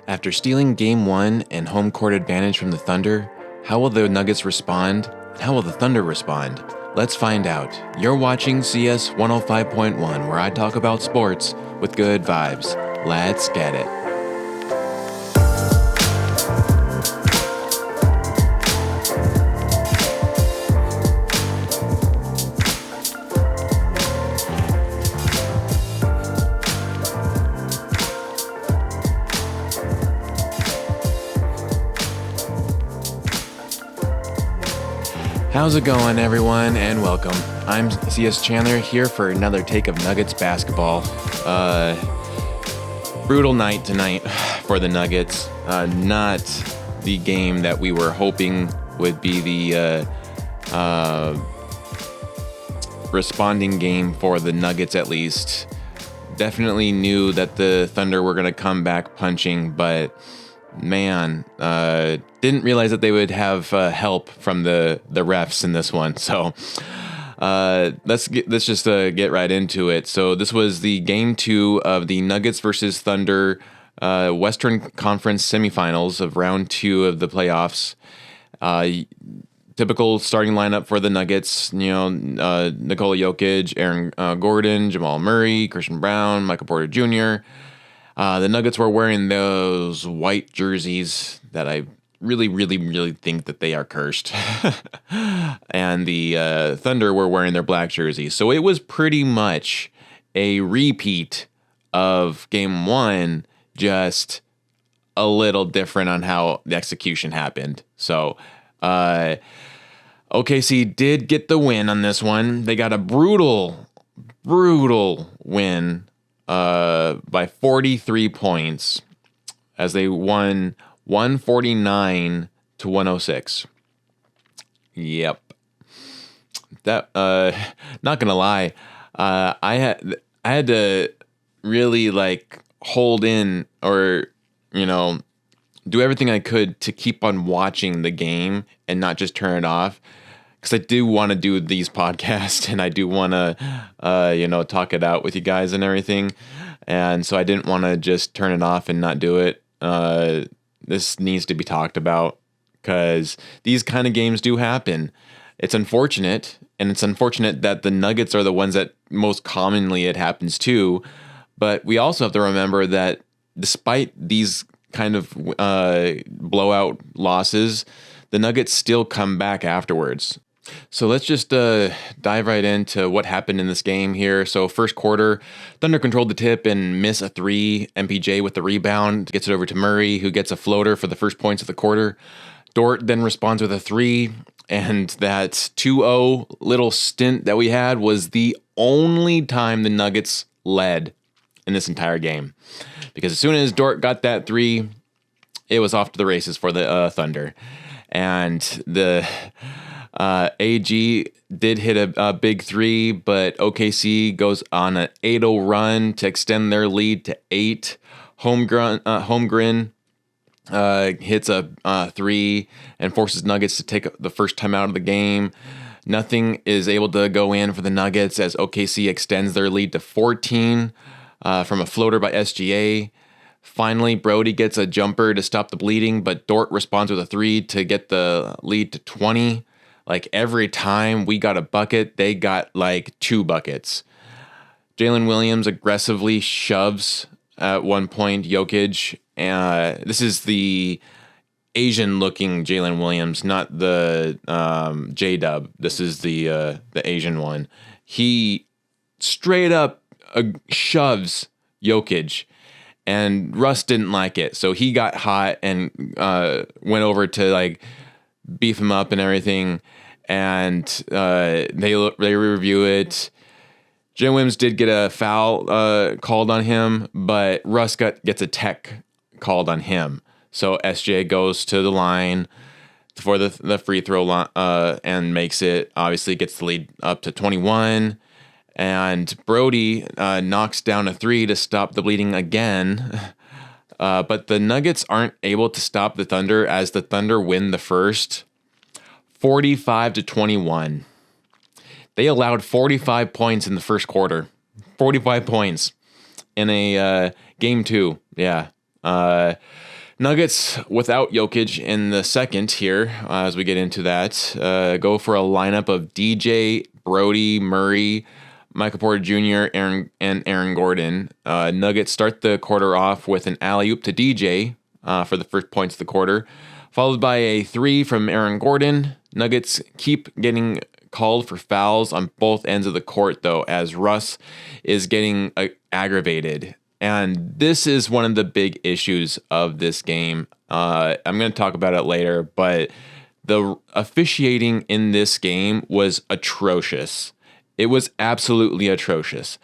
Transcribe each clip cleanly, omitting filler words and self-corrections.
After stealing Game 1 and home court advantage from the Thunder, how will the Nuggets respond? How will the Thunder respond? Let's find out. You're watching CS 105.1, where I talk about sports with good vibes. Let's get it. How's it going, everyone, and welcome. I'm CS Chandler here for another take of Nuggets basketball. Brutal night tonight for the Nuggets. Not the game that we were hoping would be the responding game for the Nuggets, at least. Definitely knew that the Thunder were going to come back punching, but man, didn't realize that they would have help from the refs in this one. So let's just get right into it. So this was the game 2 of the Nuggets versus Thunder Western Conference semifinals of round 2 of the playoffs. Typical starting lineup for the Nuggets, Nikola Jokić, Aaron Gordon, Jamal Murray, Christian Brown, Michael Porter Jr. The Nuggets were wearing those white jerseys that I really think that they are cursed. And the Thunder were wearing their black jerseys. So it was pretty much a repeat of Game 1, just a little different on how the execution happened. So OKC did get the win on this one. They got a brutal win by 43 points as they won 149 to 106. Yep. That not gonna lie, I had to really hold in or do everything I could to keep on watching the game and not just turn it off, because I do want to do these podcasts and I do want to talk it out with you guys and everything, and so I didn't want to just turn it off and not do it. This needs to be talked about because these kind of games do happen. It's unfortunate, and it's unfortunate that the Nuggets are the ones that most commonly it happens to, but we also have to remember that despite these kind of blowout losses, the Nuggets still come back afterwards. So let's just dive right into what happened in this game here. So first quarter, Thunder controlled the tip and miss a 3. MPJ with the rebound gets it over to Murray, who gets a floater for the first points of the quarter. Dort then responds with a 3, and that 2-0 little stint that we had was the only time the Nuggets led in this entire game. Because as soon as Dort got that 3, it was off to the races for the Thunder. And the AG did hit a big 3, but OKC goes on an 8-0 run to extend their lead to 8. Holmgren hits a 3 and forces Nuggets to take the first time out of the game. Nothing is able to go in for the Nuggets as OKC extends their lead to 14 from a floater by SGA. Finally, Brody gets a jumper to stop the bleeding, but Dort responds with a 3 to get the lead to 20. Every time we got a bucket, they got 2 buckets. Jalen Williams aggressively shoves at one point Jokić. This is the Asian-looking Jalen Williams, not the J-Dub. This is the Asian one. He straight up shoves Jokić. And Russ didn't like it, so he got hot and went over to beef him up and everything. And they review it. Jalen Williams did get a foul called on him, but Russ gets a tech called on him. So SJ goes to the line for the free throw line and makes it. Obviously, gets the lead up to 21. And Brody knocks down a 3 to stop the bleeding again. But the Nuggets aren't able to stop the Thunder as the Thunder win the first 45-21. They allowed 45 points in the first quarter. 45 points in a Game 2, yeah. Nuggets without Jokić in the second here, as we get into that, go for a lineup of DJ, Brody, Murray, Michael Porter Jr., and Aaron Gordon. Nuggets start the quarter off with an alley-oop to DJ for the first points of the quarter, followed by a 3 from Aaron Gordon. Nuggets keep getting called for fouls on both ends of the court, though, as Russ is getting aggravated. And this is one of the big issues of this game. I'm going to talk about it later, but the officiating in this game was atrocious. It was absolutely atrocious.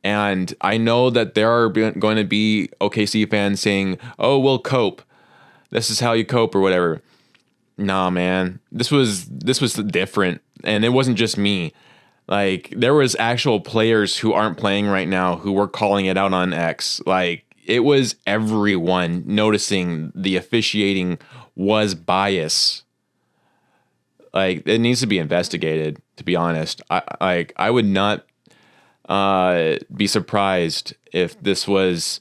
And I know that there are going to be OKC fans saying, oh, we'll cope. This is how you cope or whatever. Nah, man, this was different. And it wasn't just me. Like, there was actual players who aren't playing right now who were calling it out on X. Like, it was everyone noticing the officiating was bias. Like, it needs to be investigated, to be honest. I would not be surprised if this was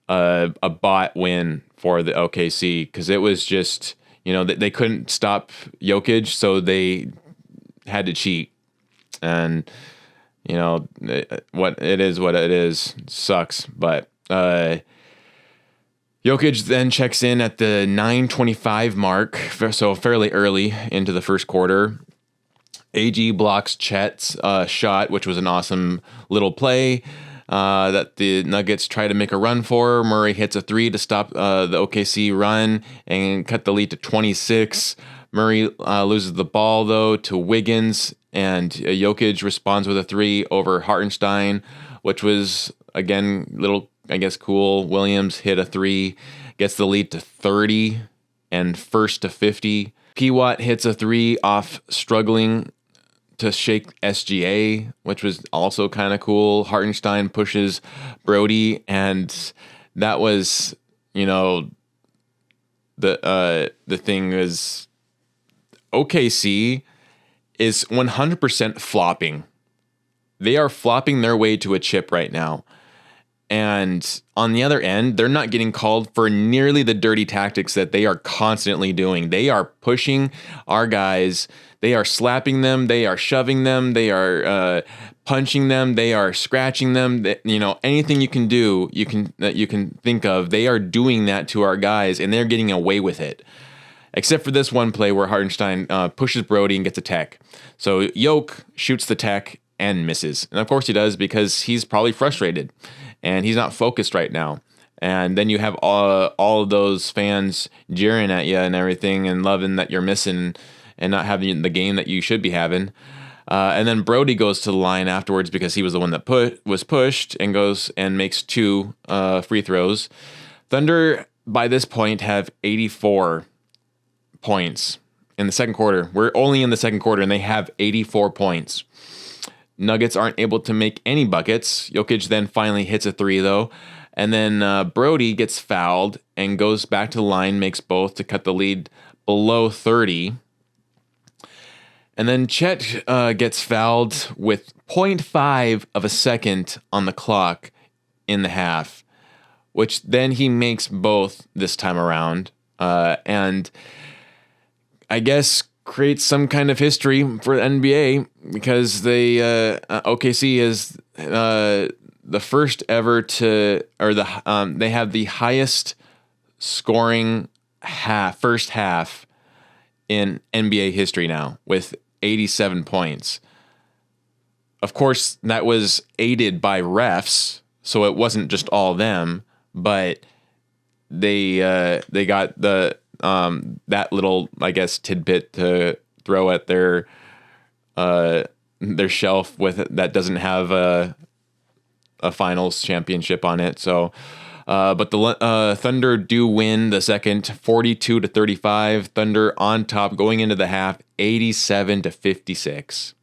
a bot win for the OKC, because it was just, they couldn't stop Jokić, so they had to cheat. And what it is sucks. But Jokić then checks in at the 9:25 mark, so fairly early into the first quarter. AG blocks Chet's shot, which was an awesome little play that the Nuggets try to make a run for. Murray hits a 3 to stop the OKC run and cut the lead to 26. Murray loses the ball, though, to Wiggins, and Jokić responds with a 3 over Hartenstein, which was, again, little, I guess, cool. Williams hit a 3, gets the lead to 30 and first to 50. P-Watt hits a 3 off struggling to shake SGA, which was also kind of cool. Hartenstein pushes Brody, and that was, the thing is, OKC is 100% flopping. They are flopping their way to a chip right now. And on the other end, they're not getting called for nearly the dirty tactics that they are constantly doing. They are pushing our guys. They are slapping them. They are shoving them. They are punching them. They are scratching them. Anything you can do, that you can think of, they are doing that to our guys, and they're getting away with it. Except for this one play where Hartenstein pushes Brody and gets a tech. So Jokić shoots the tech and misses. And of course he does, because he's probably frustrated and he's not focused right now. And then you have all of those fans jeering at you and everything and loving that you're missing and not having the game that you should be having. And then Brody goes to the line afterwards because he was the one that was pushed, and goes and makes 2 free throws. Thunder, by this point, have 84 points in the second quarter. We're only in the second quarter, and they have 84 points. Nuggets aren't able to make any buckets. Jokić then finally hits a 3, though. And then Brody gets fouled and goes back to the line, makes both to cut the lead below 30. And then Chet gets fouled with 0.5 of a second on the clock in the half, which then he makes both this time around. And I guess creates some kind of history for the NBA, because they OKC is the first ever to, or they have the highest scoring first half in NBA history now, with 87 points. Of course, that was aided by refs, so it wasn't just all them, but they got the that little, I guess, tidbit to throw at their shelf with that doesn't have a finals championship on it. So, but the Thunder do win the second, 42-35. Thunder on top going into the half, 87-56.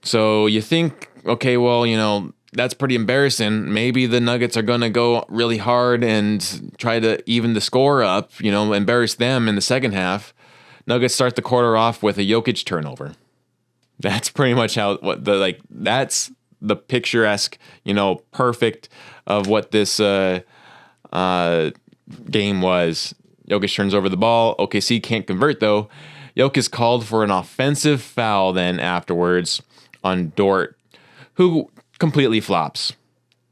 So you think, okay, well, that's pretty embarrassing. Maybe the Nuggets are going to go really hard and try to even the score up, embarrass them in the second half. Nuggets start the quarter off with a Jokić turnover. That's pretty much that's the picturesque, perfect of what this game was. Jokić turns over the ball. OKC can't convert though. Jokić is called for an offensive foul then afterwards on Dort, who completely flops.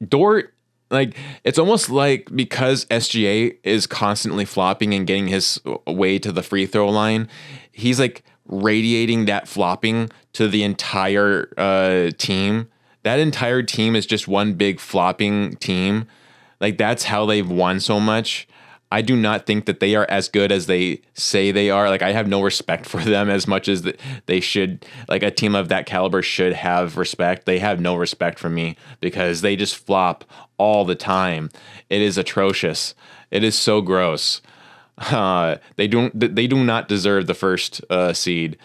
Dort, it's almost like because SGA is constantly flopping and getting his way to the free throw line, he's radiating that flopping to the entire team. That entire team is just one big flopping team. That's how they've won so much. I do not think that they are as good as they say they are. I have no respect for them as much as they should. A team of that caliber should have respect. They have no respect for me because they just flop all the time. It is atrocious. It is so gross. They do not deserve the first seed.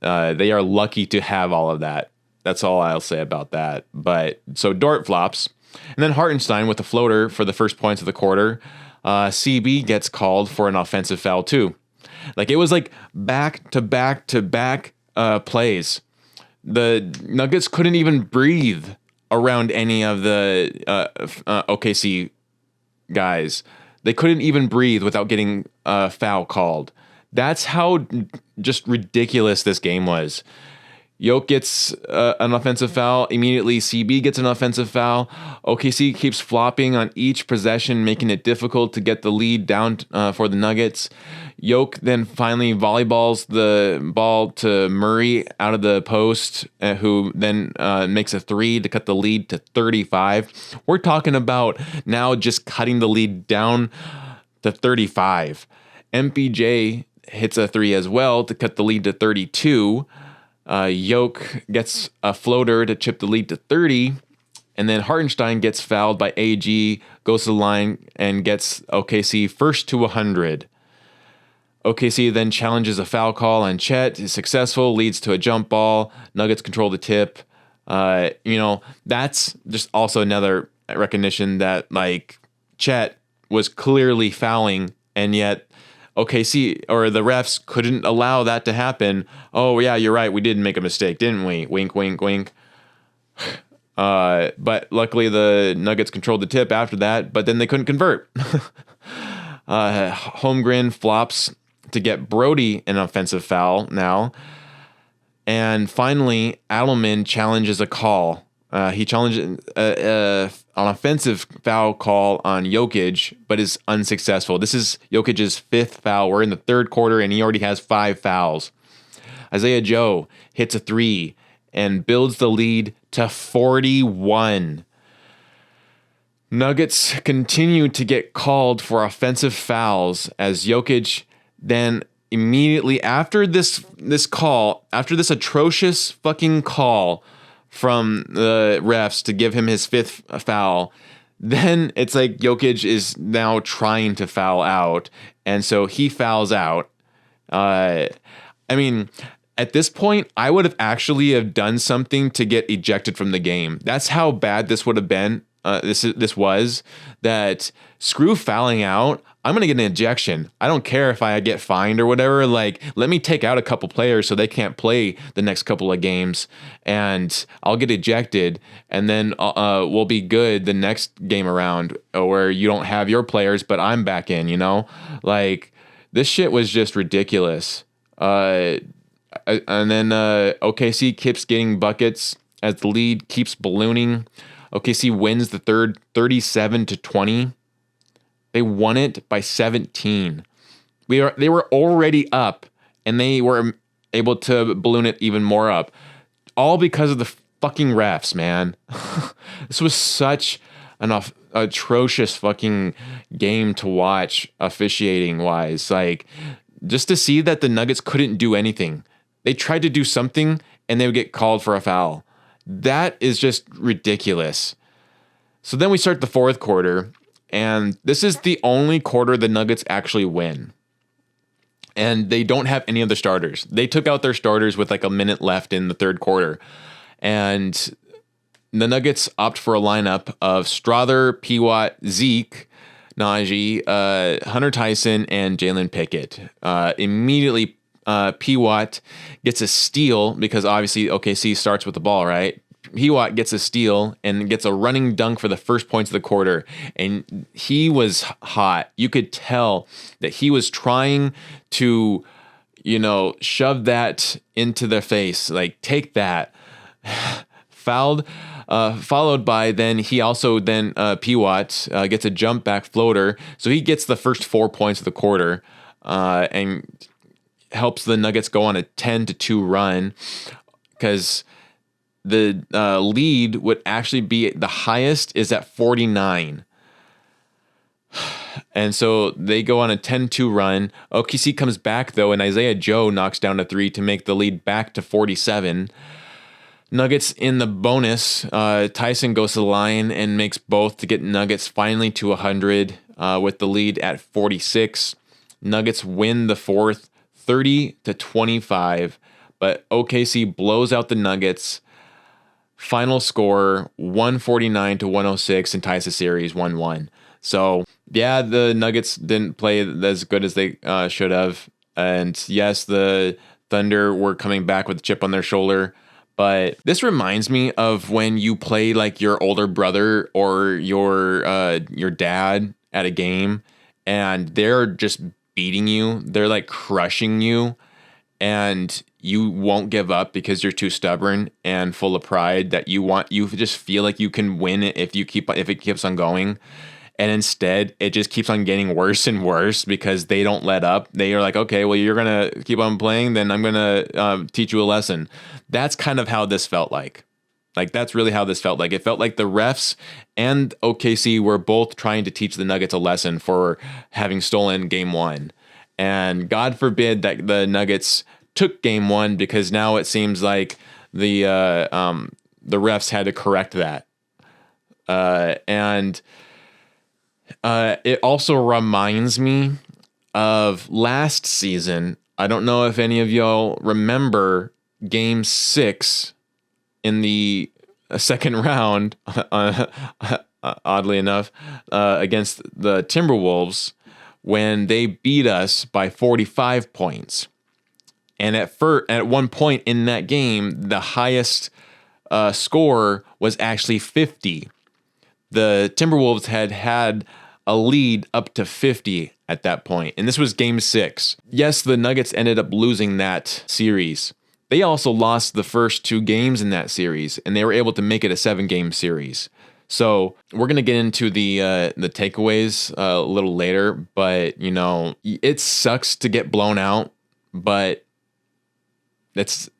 They are lucky to have all of that. That's all I'll say about that. But so Dort flops, and then Hartenstein with the floater for the first points of the quarter. CB gets called for an offensive foul too. It was back to back to back plays. The Nuggets couldn't even breathe around any of the OKC guys. They couldn't even breathe without getting a foul called. That's how just ridiculous this game was. Jokić gets an offensive foul. Immediately, CB gets an offensive foul. OKC keeps flopping on each possession, making it difficult to get the lead down for the Nuggets. Jokić then finally volleyballs the ball to Murray out of the post, who then makes a three to cut the lead to 35. We're talking about now just cutting the lead down to 35. MPJ hits a three as well to cut the lead to 32. Jokić gets a floater to chip the lead to 30, and then Hartenstein gets fouled by AG, goes to the line, and gets OKC first to 100. OKC then challenges a foul call on Chet, is successful, leads to a jump ball. Nuggets control the tip. That's just also another recognition that Chet was clearly fouling, and yet OKC or the refs couldn't allow that to happen. Oh yeah, you're right. We did make a mistake, didn't we? Wink, wink, wink. But luckily the Nuggets controlled the tip after that, but then they couldn't convert. Holmgren flops to get Brody an offensive foul now. And finally, Adelman challenges a call. He challenged an offensive foul call on Jokić, but is unsuccessful. This is Jokic's fifth foul. We're in the third quarter, and he already has 5 fouls. Isaiah Joe hits a three and builds the lead to 41. Nuggets continue to get called for offensive fouls as Jokić then immediately after this atrocious fucking call from the refs to give him his 5th foul, then it's Jokić is now trying to foul out, and so he fouls out. At this point, I would have actually have done something to get ejected from the game. That's how bad this would have been. This was that screw fouling out. I'm going to get an ejection. I don't care if I get fined or whatever. Let me take out a couple players so they can't play the next couple of games, and I'll get ejected, and then we'll be good the next game around where you don't have your players, but I'm back in, this shit was just ridiculous. And then OKC keeps getting buckets as the lead keeps ballooning. OKC wins the third 37-20. They won it by 17. They were already up, and they were able to balloon it even more up. All because of the fucking refs, man. This was such an atrocious fucking game to watch officiating-wise. Just to see that the Nuggets couldn't do anything. They tried to do something, and they would get called for a foul. That is just ridiculous. So then we start the fourth quarter, and this is the only quarter the Nuggets actually win. And they don't have any other starters. They took out their starters with a minute left in the third quarter. And the Nuggets opt for a lineup of Strother, Piwatt, Zeke, Najee, Hunter Tyson, and Jalen Pickett. Immediately, Piwatt gets a steal because obviously OKC starts with the ball, right? Pewatt gets a steal and gets a running dunk for the first points of the quarter. And he was hot. You could tell that he was trying to, shove that into their face. Like, take that. Fouled. Followed by then Pewatt gets a jump back floater. So he gets the first 4 points of the quarter and helps the Nuggets go on a 10-2 run, because the lead would actually be the highest is at 49. And so they go on a 10-2 run. OKC comes back, though, and Isaiah Joe knocks down a 3 to make the lead back to 47. Nuggets in the bonus. Tyson goes to the line and makes both to get Nuggets finally to 100 with the lead at 46. Nuggets win the fourth 30-25, but OKC blows out the Nuggets. Final score 149-106 and ties the series 1-1. So yeah, the Nuggets didn't play as good as they should have, and yes, the Thunder were coming back with a chip on their shoulder. But this reminds me of when you play like your older brother or your dad at a game, and they're just beating you. They're like crushing you, and you won't give up because you're too stubborn and full of pride that you just feel like you can win it if it keeps on going. And instead, it just keeps on getting worse and worse because they don't let up. They are like, okay, well, you're going to keep on playing, then I'm going to teach you a lesson. That's kind of how this felt like. Like, that's really how this felt like. It felt like the refs and OKC were both trying to teach the Nuggets a lesson for having stolen game one. And God forbid that the Nuggets took game one, because now it seems like the refs had to correct that. And it also reminds me of last season. I don't know if any of y'all remember Game 6 in the second round, oddly enough, against the Timberwolves, when they beat us by 45 points. And at one point in that game, the highest score was actually 50. The Timberwolves had a lead up to 50 at that point, and this was Game 6. Yes, the Nuggets ended up losing that series. They also lost the first 2 games in that series, and they were able to make it a 7-game series. So we're going to get into the takeaways a little later, but, it sucks to get blown out, but it's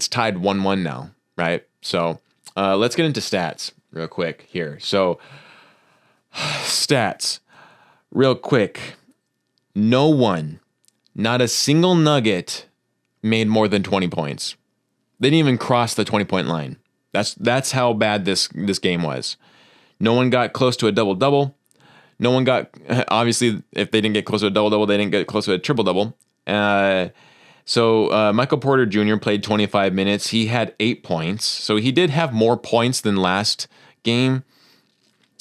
tied 1-1 now, right? So let's get into stats real quick here. So stats real quick. Not a single Nugget made more than 20 points. They didn't even cross the 20-point line. That's how bad this game was. No one got close to a double-double. No one got, obviously, if they didn't get close to a double-double, they didn't get close to a triple-double. So Michael Porter Jr. played 25 minutes. He had 8 points. So he did have more points than last game.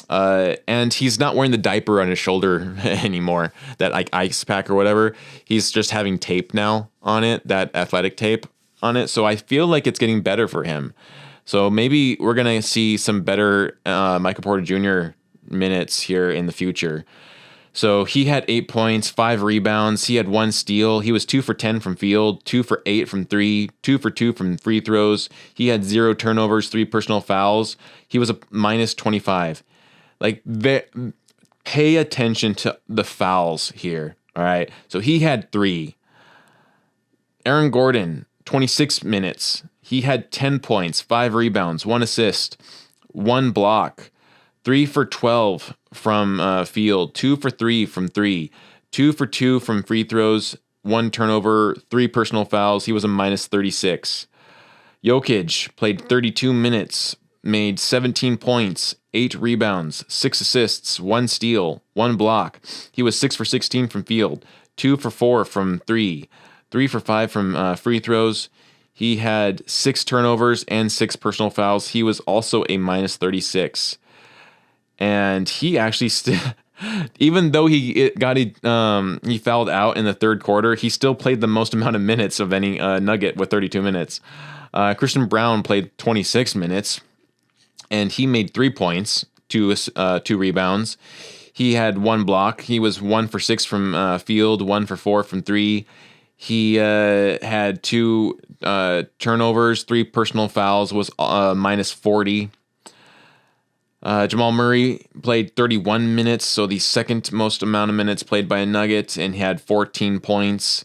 And he's not wearing the diaper on his shoulder anymore, that like ice pack or whatever. He's just having tape now on it, that athletic tape on it. So I feel like it's getting better for him. So maybe we're going to see some better Michael Porter Jr. minutes here in the future. So he had 8 points, 5 rebounds. He had 1 steal. He was 2 for 10 from field, 2 for 8 from 3, 2 for 2 from free throws. He had 0 turnovers, 3 personal fouls. He was a minus 25. Like, pay attention to the fouls here. All right. So he had 3. Aaron Gordon, 26 minutes. He had 10 points, 5 rebounds, 1 assist, 1 block, 3 for 12 from field, 2 for 3 from 3, 2 for 2 from free throws, 1 turnover, 3 personal fouls. He was a minus 36. Jokić played 32 minutes, made 17 points, 8 rebounds, 6 assists, 1 steal, 1 block. He was 6 for 16 from field, 2 for 4 from 3, 3 for 5 from free throws. He had 6 turnovers and 6 personal fouls. He was also a minus 36. And he actually still, even though he fouled out in the third quarter, he still played the most amount of minutes of any Nugget with 32 minutes. Christian Brown played 26 minutes. and he made 3 points, 2 rebounds. He had 1 block. He was 1 for 6 from field, 1 for 4 from 3. He had 2 turnovers, 3 personal fouls, was minus 40. Jamal Murray played 31 minutes, so the second most amount of minutes played by a Nugget, and he had 14 points,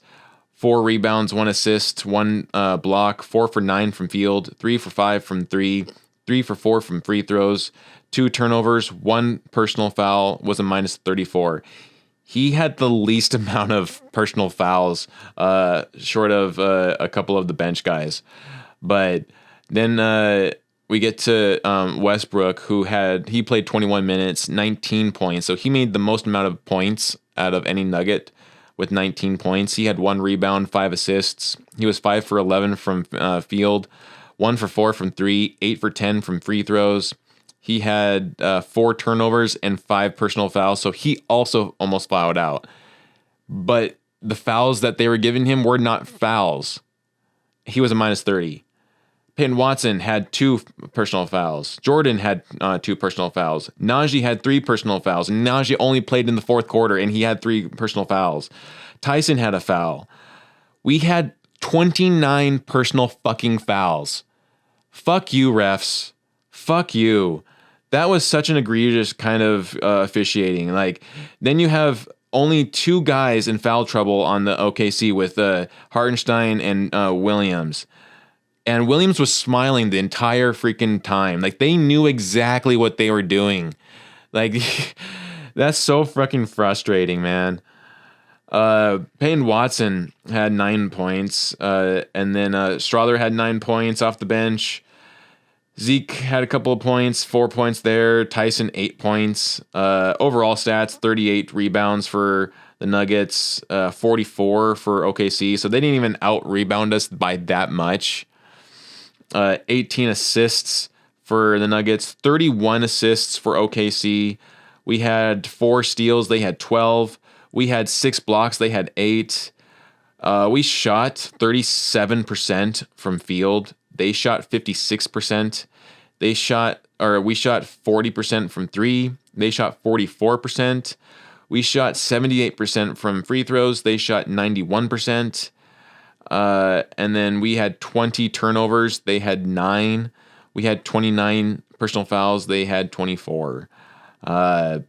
4 rebounds, 1 assist, 1 block, 4 for 9 from field, 3 for 5 from 3, 3 for 4 from free throws, 2 turnovers, 1 personal foul, was a minus 34. He had the least amount of personal fouls, short of a couple of the bench guys. But then we get to Westbrook, he played 21 minutes, 19 points. So he made the most amount of points out of any Nugget with 19 points. He had 1 rebound, 5 assists. He was 5 for 11 from field, 1 for 4 from 3, 8 for 10 from free throws. He had 4 turnovers and 5 personal fouls, so he also almost fouled out. But the fouls that they were giving him were not fouls. He was a minus 30. Peyton Watson had 2 personal fouls. Jordan had 2 personal fouls. Najee had 3 personal fouls. And Najee only played in the fourth quarter, and he had 3 personal fouls. Tyson had a foul. We had 29 personal fucking fouls. Fuck you, refs. Fuck you. That was such an egregious kind of officiating. Like, then you have only 2 guys in foul trouble on the OKC with Hartenstein and Williams. And Williams was smiling the entire freaking time. Like, they knew exactly what they were doing. Like, that's so fucking frustrating, man. Peyton Watson had 9 points. And then Strawther had 9 points off the bench. Zeke had a couple of points, 4 points there. Tyson, 8 points. Overall stats, 38 rebounds for the Nuggets, 44 for OKC. So they didn't even out-rebound us by that much. 18 assists for the Nuggets, 31 assists for OKC. We had 4 steals. They had 12. We had 6 blocks. They had 8. We shot 37% from field. They shot 56%. We shot 40% from 3. They shot 44%. We shot 78% from free throws. They shot 91%. And then we had 20 turnovers. They had 9. We had 29 personal fouls. They had 24. But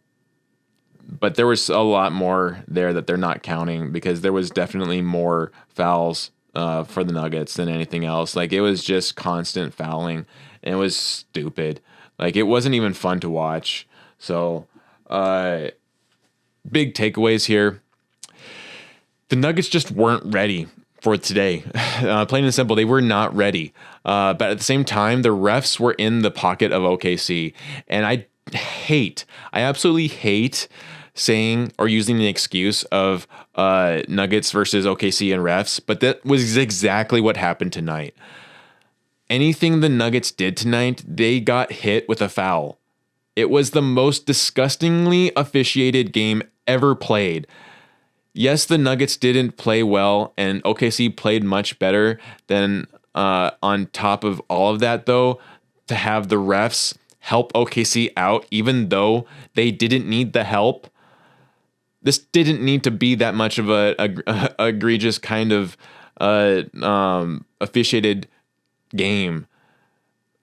there was a lot more there that they're not counting because there was definitely more fouls for the Nuggets than anything else. Like, it was just constant fouling, and it was stupid. Like, it wasn't even fun to watch. So, big takeaways here. The Nuggets just weren't ready for today. Plain and simple, they were not ready. But at the same time, the refs were in the pocket of OKC. And I absolutely hate saying or using the excuse of Nuggets versus OKC and refs, but that was exactly what happened tonight. Anything the Nuggets did tonight, they got hit with a foul. It was the most disgustingly officiated game ever played. Yes, the Nuggets didn't play well, and OKC played much better than on top of all of that, though, to have the refs help OKC out, even though they didn't need the help. This didn't need to be that much of a egregious kind of officiated game.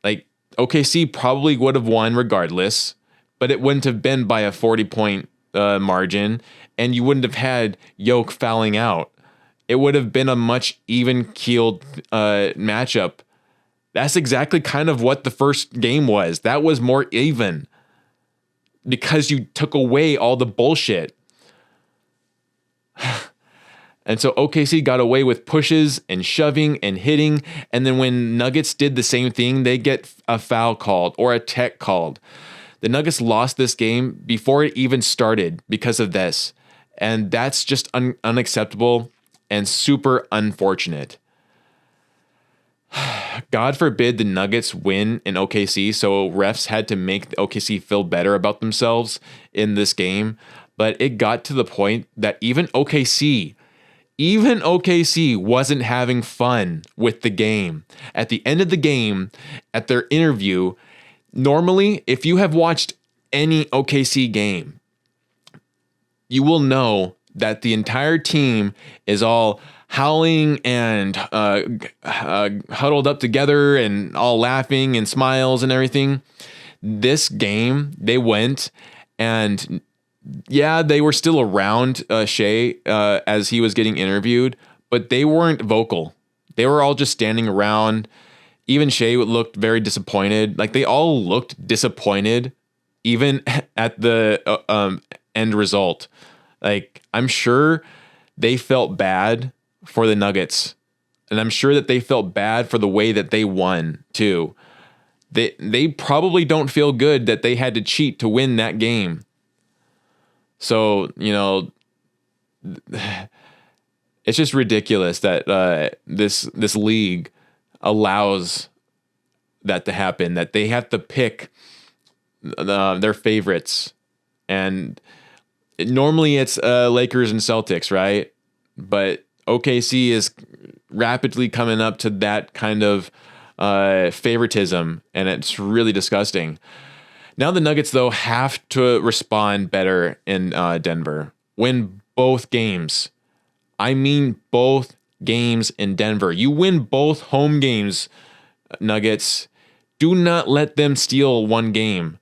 Like, OKC probably would have won regardless, but it wouldn't have been by a 40-point margin, and you wouldn't have had Jokić fouling out. It would have been a much even-keeled matchup. That's exactly kind of what the first game was. That was more even because you took away all the bullshit. And so OKC got away with pushes and shoving and hitting. And then when Nuggets did the same thing, they get a foul called or a tech called. The Nuggets lost this game before it even started because of this. And that's just unacceptable and super unfortunate. God forbid the Nuggets win in OKC, so refs had to make the OKC feel better about themselves in this game. But it got to the point that even OKC wasn't having fun with the game. At the end of the game, at their interview, Normally, if you have watched any OKC game, you will know that the entire team is all howling and huddled up together and all laughing and smiles and everything. This game, they went and yeah, they were still around Shea as he was getting interviewed, but they weren't vocal. They were all just standing around. Even Shea looked very disappointed. Like they all looked disappointed, even at the end result. Like I'm sure they felt bad for the Nuggets, and I'm sure that they felt bad for the way that they won too. They probably don't feel good that they had to cheat to win that game. So, you know, it's just ridiculous that this league allows that to happen, that they have to pick their favorites. And normally it's Lakers and Celtics, right? But OKC is rapidly coming up to that kind of favoritism, and it's really disgusting. Now the Nuggets, though, have to respond better in Denver. Win both games. I mean both games in Denver. You win both home games, Nuggets. Do not let them steal one game.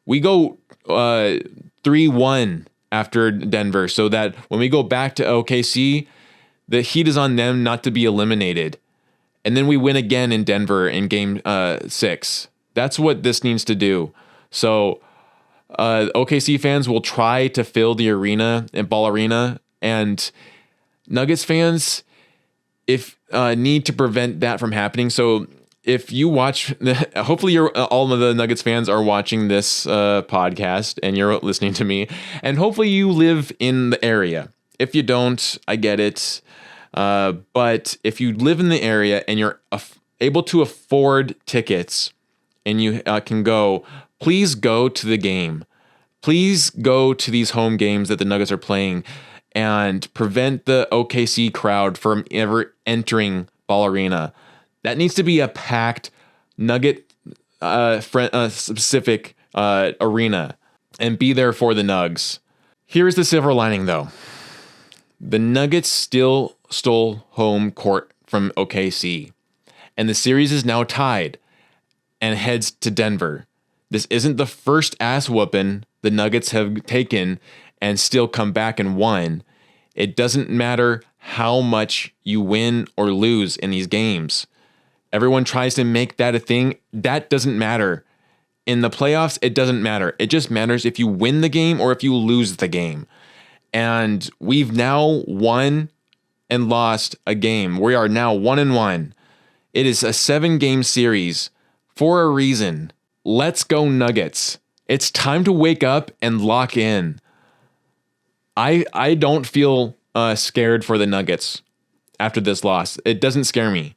We go 3-1 after Denver, so that when we go back to OKC, the heat is on them not to be eliminated. And then we win again in Denver in game 6. That's what this needs to do. So OKC fans will try to fill the arena and Ball Arena, and Nuggets fans need to prevent that from happening. So if you watch, hopefully all of the Nuggets fans are watching this podcast and you're listening to me, and hopefully you live in the area. If you don't, I get it. But if you live in the area and you're able to afford tickets and you can go, please go to the game. Please go to these home games that the Nuggets are playing and prevent the OKC crowd from ever entering Ball Arena. That needs to be a packed Nugget specific arena, and be there for the Nugs. Here's the silver lining, though. The Nuggets still stole home court from OKC, and the series is now tied and heads to Denver. This isn't the first ass whooping the Nuggets have taken and still come back and won. It doesn't matter how much you win or lose in these games. Everyone tries to make that a thing. That doesn't matter. In the playoffs, it doesn't matter. It just matters if you win the game or if you lose the game. And we've now won and lost a game. We are now 1-1. It is a 7-game series for a reason. Let's go Nuggets. It's time to wake up and lock in. I don't feel scared for the Nuggets after this loss. It doesn't scare me.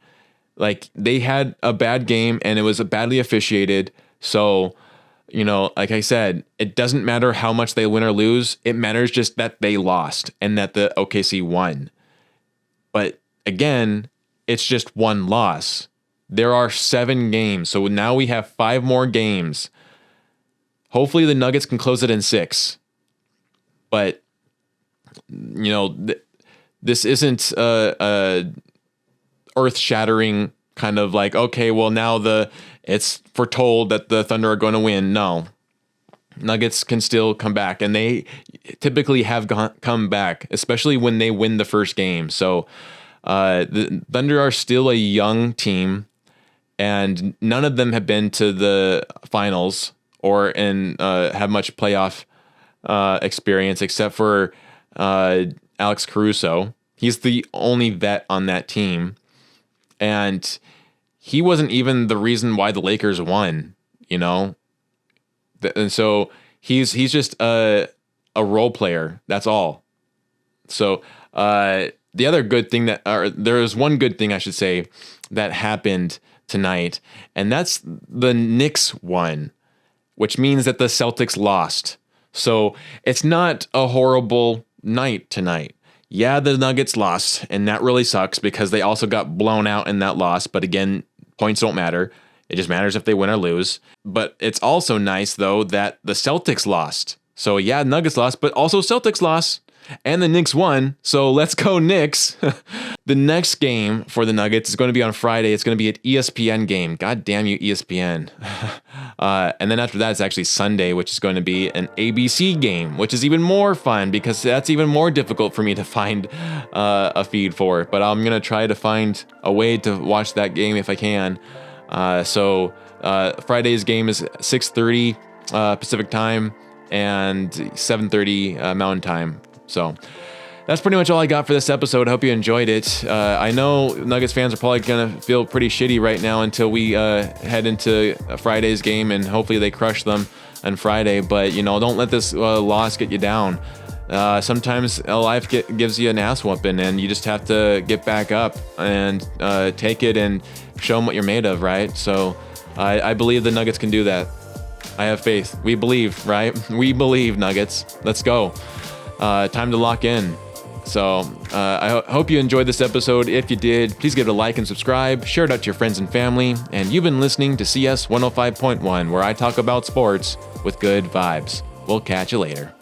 Like, they had a bad game and it was badly officiated. So, you know, like I said, it doesn't matter how much they win or lose. It matters just that they lost and that the OKC won. But again, it's just one loss. There are 7 games. So now we have 5 more games. Hopefully the Nuggets can close it in 6. But, you know, this isn't a earth-shattering kind of like, okay, well, now it's foretold that the Thunder are going to win. No. Nuggets can still come back, and they typically have come back, especially when they win the first game. So the Thunder are still a young team, and none of them have been to the finals or have much playoff experience except for Alex Caruso. He's the only vet on that team, and he wasn't even the reason why the Lakers won, you know? And so he's just a role player. That's all. So the other good thing there was one good thing I should say that happened tonight, and that's the Knicks won, which means that the Celtics lost. So it's not a horrible night tonight. Yeah, the Nuggets lost, and that really sucks because they also got blown out in that loss. But again, points don't matter. It just matters if they win or lose. But it's also nice, though, that the Celtics lost. So yeah, Nuggets lost, but also Celtics lost. And the Knicks won, so let's go Knicks. The next game for the Nuggets is going to be on Friday. It's going to be an ESPN game. God damn you, ESPN. And then after that, it's actually Sunday, which is going to be an ABC game, which is even more fun because that's even more difficult for me to find a feed for. But I'm going to try to find a way to watch that game if I can. So Friday's game is 6:30 Pacific time and 7:30 Mountain time. So that's pretty much all I got for this episode. I hope you enjoyed it. I know Nuggets fans are probably going to feel pretty shitty right now until we head into Friday's game, and hopefully they crush them on Friday. But, don't let this loss get you down. Sometimes life gives you an ass whooping, and you just have to get back up and take it and show them what you're made of, right? So I believe the Nuggets can do that. I have faith. We believe, right? We believe, Nuggets. Let's go. Time to lock in. So I hope you enjoyed this episode. If you did, please give it a like and subscribe. Share it out to your friends and family. And you've been listening to CS 105.1, where I talk about sports with good vibes. We'll catch you later.